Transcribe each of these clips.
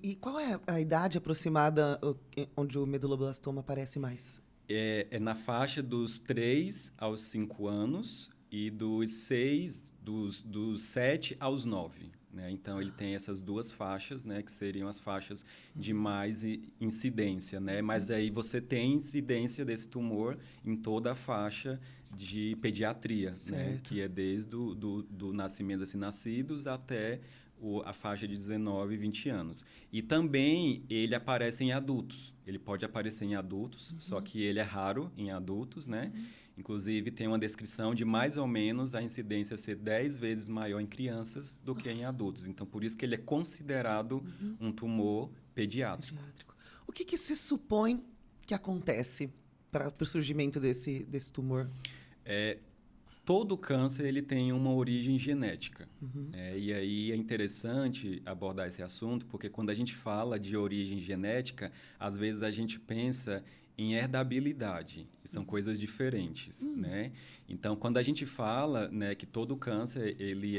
E qual é a idade aproximada onde o meduloblastoma aparece mais? É na faixa dos 3 aos 5 anos e dos 7 aos 9. Né? Então, ele tem essas duas faixas, né, que seriam as faixas de mais incidência. Né? Mas aí você tem incidência desse tumor em toda a faixa de pediatria, né? Certo. Que é desde do nascimento dos nascidos até a faixa de 19 e 20 anos. E também ele aparece em adultos. Ele pode aparecer em adultos, só que ele é raro em adultos, né? Inclusive, tem uma descrição de mais ou menos a incidência ser 10 vezes maior em crianças do que em Nossa. adultos. Então, por isso que ele é considerado um tumor pediátrico. Pediátrico. O que se supõe que acontece para o surgimento desse tumor? Todo câncer ele tem uma origem genética. E aí é interessante abordar esse assunto, porque quando a gente fala de origem genética, às vezes a gente pensa em herdabilidade, e são coisas diferentes. Né? Então, quando a gente fala, né, que todo câncer ele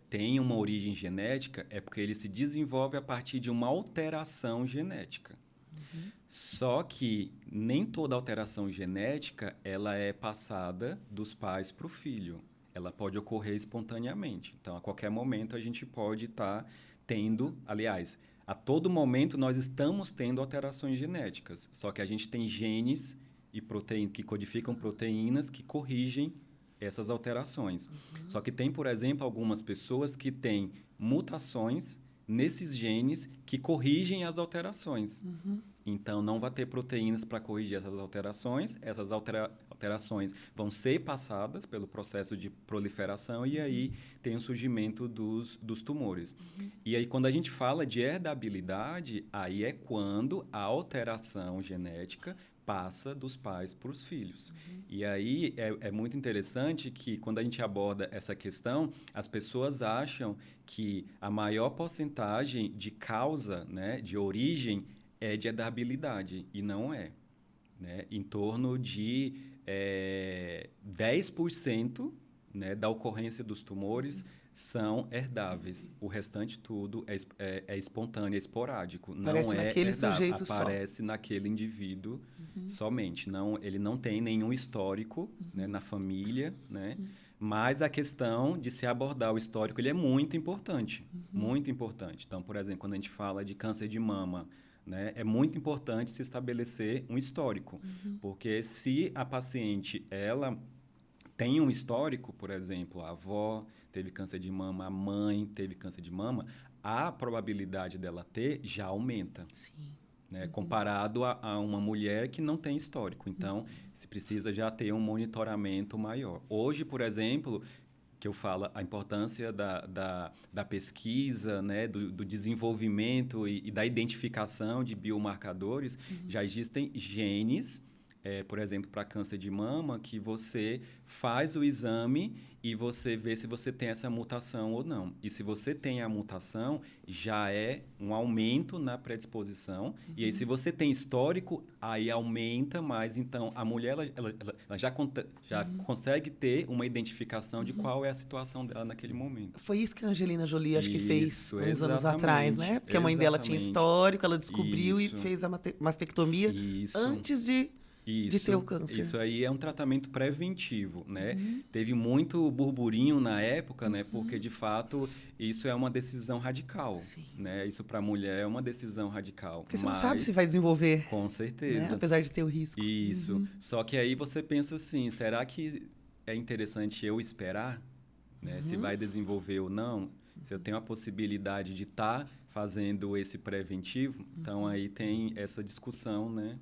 tem uma origem genética, é porque ele se desenvolve a partir de uma alteração genética. Só que nem toda alteração genética ela é passada dos pais para o filho. Ela pode ocorrer espontaneamente. Então, a qualquer momento, a gente pode estar tendo, aliás, a todo momento nós estamos tendo alterações genéticas. Só que a gente tem genes e que codificam proteínas que corrigem essas alterações. Só que tem, por exemplo, algumas pessoas que têm mutações nesses genes que corrigem as alterações. Então, não vai ter proteínas para corrigir essas alterações. Essas alterações vão ser passadas pelo processo de proliferação e aí tem o surgimento dos tumores. E aí, quando a gente fala de herdabilidade, aí é quando a alteração genética passa dos pais para os filhos. E aí é muito interessante que, quando a gente aborda essa questão, as pessoas acham que a maior porcentagem de causa, né, de origem, é de herdabilidade, e não é. Né? Em torno de 10%, né, da ocorrência dos tumores são herdáveis. O restante tudo é espontâneo, é esporádico. Não Aparece é naquele herdável. sujeito só. Aparece naquele indivíduo somente. Ele não tem nenhum histórico, né, na família, né? Mas a questão de se abordar o histórico ele é muito importante. Muito importante. Então, por exemplo, quando a gente fala de câncer de mama, né, é muito importante se estabelecer um histórico. Porque se a paciente ela tem um histórico, por exemplo, a avó teve câncer de mama, a mãe teve câncer de mama, a probabilidade dela ter já aumenta. Sim. Né, comparado a uma mulher que não tem histórico. Então, se precisa já ter um monitoramento maior. Hoje, por exemplo, que eu falo a importância da pesquisa, né, do desenvolvimento e da identificação de biomarcadores, já existem genes, por exemplo, para câncer de mama, que você faz o exame e você vê se você tem essa mutação ou não. E se você tem a mutação, já é um aumento na predisposição. E aí, se você tem histórico, aí aumenta mais. Então, a mulher ela já consegue ter uma identificação de qual é a situação dela naquele momento. Foi isso que a Angelina Jolie acho que fez Isso, uns anos atrás, né? Porque a mãe dela tinha exatamente. histórico, ela descobriu e Isso. fez a mastectomia Isso. antes de ter o câncer. Isso aí é um tratamento preventivo, né? Teve muito burburinho na época, né? Porque, de fato, isso é uma decisão radical, Sim. né? Isso para a mulher é uma decisão radical. Porque você não sabe se vai desenvolver. Com certeza. Né? Apesar de ter o risco. Isso. Só que aí você pensa assim, será que é interessante eu esperar, né? Se vai desenvolver ou não? Se eu tenho a possibilidade de estar fazendo esse preventivo? Então, aí tem essa discussão, né?